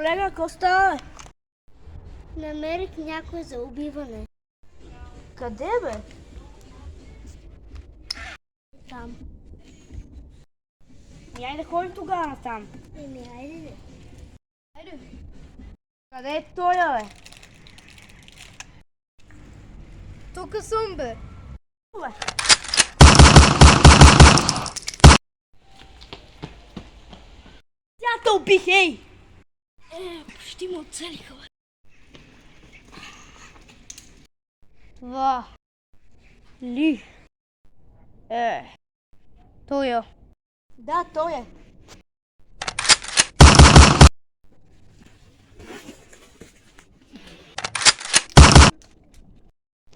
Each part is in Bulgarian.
Колега, какво става? Намерих някой за убиване. Къде бе? Там. Айде да ходим тогава насам. Айде де. Айде. Къде е той, бе? Тук съм, бе. Бе. Тя те убих, ей! Почти му оцелиха, бе. Това ли? Той е. Да, той е.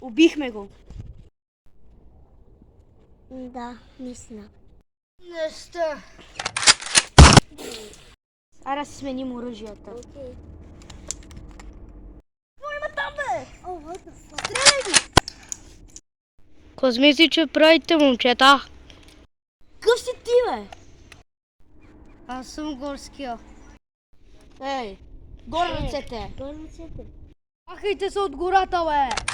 Убихме го. Да, наистина. Не сте. Ара си сменим оръжията. Окей. Какво има там, бе? О, what the fuck? Стреляй го! Какво смисли, че правите, момчета? Къв си ти, бе? Аз съм горския. Ей, горе ръцете. Горе ръцете. Махайте се от гората, бе!